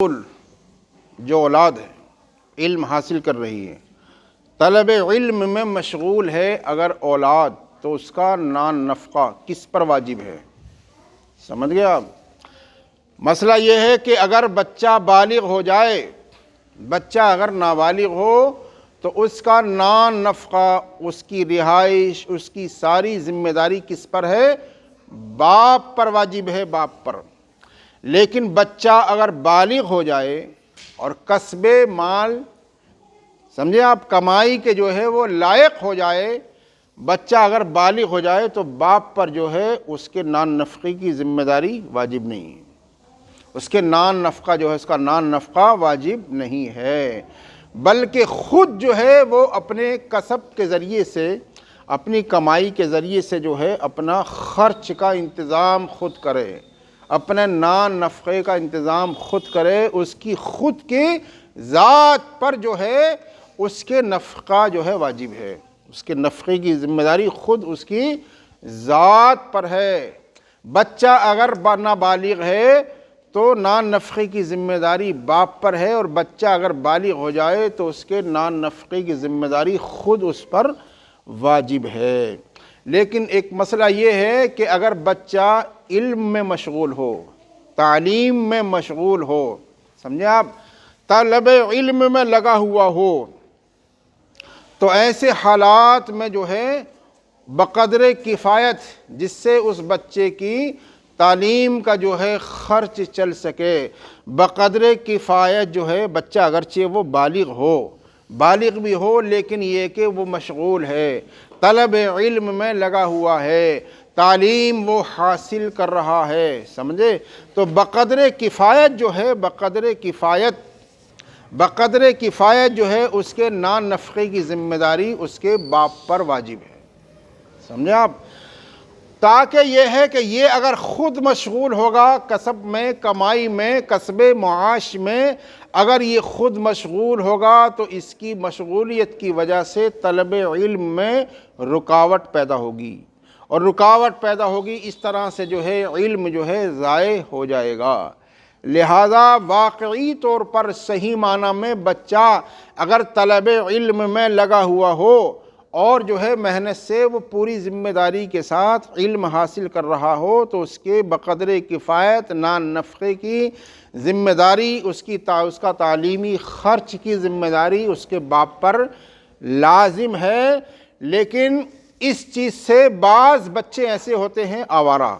جو اولاد ہے علم حاصل کر رہی ہے، طلب علم میں مشغول ہے اگر اولاد، تو اس کا نان نفقہ کس پر واجب ہے؟ سمجھ گئے آپ؟ مسئلہ یہ ہے کہ اگر بچہ بالغ ہو جائے، بچہ اگر نابالغ ہو تو اس کا نان نفقہ، اس کی رہائش، اس کی ساری ذمہ داری کس پر ہے؟ باپ پر واجب ہے، باپ پر۔ لیکن بچہ اگر بالغ ہو جائے اور کسب مال، سمجھے آپ، کمائی کے جو ہے وہ لائق ہو جائے، بچہ اگر بالغ ہو جائے تو باپ پر جو ہے اس کے نان نفقے کی ذمہ داری واجب نہیں ہے، اس کے نان نفقہ جو ہے، اس کا نان نفقہ واجب نہیں ہے، بلکہ خود جو ہے وہ اپنے کسب کے ذریعے سے، اپنی کمائی کے ذریعے سے جو ہے اپنا خرچ کا انتظام خود کرے، اپنے نان نفقے کا انتظام خود کرے، اس کی خود کی ذات پر جو ہے اس کے نفقہ جو ہے واجب ہے، اس کے نفقے کی ذمہ داری خود اس کی ذات پر ہے۔ بچہ اگر نابالغ ہے تو نان نفقے کی ذمہ داری باپ پر ہے، اور بچہ اگر بالغ ہو جائے تو اس کے نان نفقے کی ذمہ داری خود اس پر واجب ہے۔ لیکن ایک مسئلہ یہ ہے کہ اگر بچہ علم میں مشغول ہو، تعلیم میں مشغول ہو، سمجھے آپ، طلب علم میں لگا ہوا ہو، تو ایسے حالات میں جو ہے بقدر کفایت، جس سے اس بچے کی تعلیم کا جو ہے خرچ چل سکے، بقدر کفایت جو ہے، بچہ اگرچہ وہ بالغ بھی ہو لیکن یہ کہ وہ مشغول ہے، طلب علم میں لگا ہوا ہے، تعلیم وہ حاصل کر رہا ہے، سمجھے، تو بقدر کفایت جو ہے، بقدر کفایت جو ہے اس کے نان نفقے کی ذمہ داری اس کے باپ پر واجب ہے، سمجھے آپ۔ تاکہ یہ ہے کہ یہ اگر خود مشغول ہوگا کسب میں، کمائی میں، کسب معاش میں، اگر یہ خود مشغول ہوگا تو اس کی مشغولیت کی وجہ سے طلب علم میں رکاوٹ پیدا ہوگی، اور رکاوٹ پیدا ہوگی اس طرح سے جو ہے علم جو ہے ضائع ہو جائے گا۔ لہذا واقعی طور پر صحیح معنی میں بچہ اگر طلب علم میں لگا ہوا ہو اور جو ہے محنت سے وہ پوری ذمہ داری کے ساتھ علم حاصل کر رہا ہو، تو اس کے بقدر کفایت نان نفقے کی ذمہ داری، اس کا تعلیمی خرچ کی ذمہ داری اس کے باپ پر لازم ہے۔ لیکن اس چیز سے بعض بچے ایسے ہوتے ہیں آوارہ،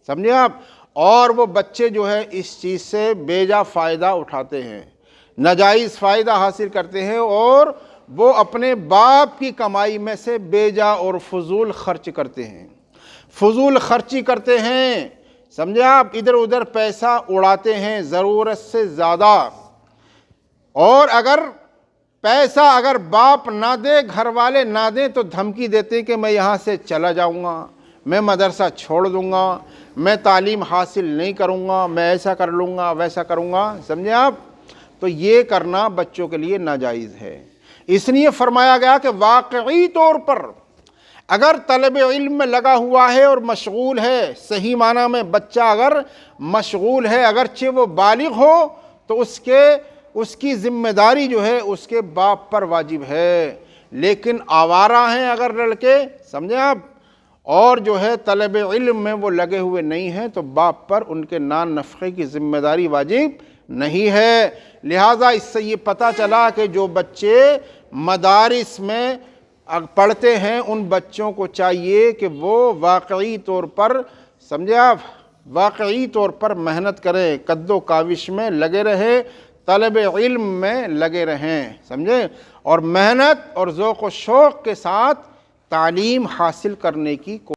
سمجھے آپ، اور وہ بچے جو ہے اس چیز سے بے جا فائدہ اٹھاتے ہیں، ناجائز فائدہ حاصل کرتے ہیں، اور وہ اپنے باپ کی کمائی میں سے بے جا اور فضول خرچ کرتے ہیں، فضول خرچی کرتے ہیں، سمجھے آپ، ادھر ادھر پیسہ اڑاتے ہیں ضرورت سے زیادہ، اور اگر پیسہ اگر باپ نہ دے، گھر والے نہ دیں، تو دھمکی دیتے کہ میں یہاں سے چلا جاؤں گا، میں مدرسہ چھوڑ دوں گا، میں تعلیم حاصل نہیں کروں گا، میں ایسا کر لوں گا، ویسا کروں گا، سمجھے آپ۔ تو یہ کرنا بچوں کے لیے ناجائز ہے، اس لیے فرمایا گیا کہ واقعی طور پر اگر طلب علم میں لگا ہوا ہے اور مشغول ہے، صحیح معنی میں بچہ اگر مشغول ہے، اگرچہ وہ بالغ ہو، تو اس کی ذمہ داری جو ہے اس کے باپ پر واجب ہے۔ لیکن آوارہ ہیں اگر لڑکے، سمجھے آپ، اور جو ہے طلب علم میں وہ لگے ہوئے نہیں ہیں، تو باپ پر ان کے نان نفقے کی ذمہ داری واجب نہیں ہے۔ لہٰذا اس سے یہ پتہ چلا کہ جو بچے مدارس میں پڑھتے ہیں، ان بچوں کو چاہیے کہ وہ واقعی طور پر، سمجھے آپ، واقعی طور پر محنت کریں، کد و کاوش میں لگے رہیں، طلب علم میں لگے رہیں، سمجھے، اور محنت اور ذوق و شوق کے ساتھ تعلیم حاصل کرنے کی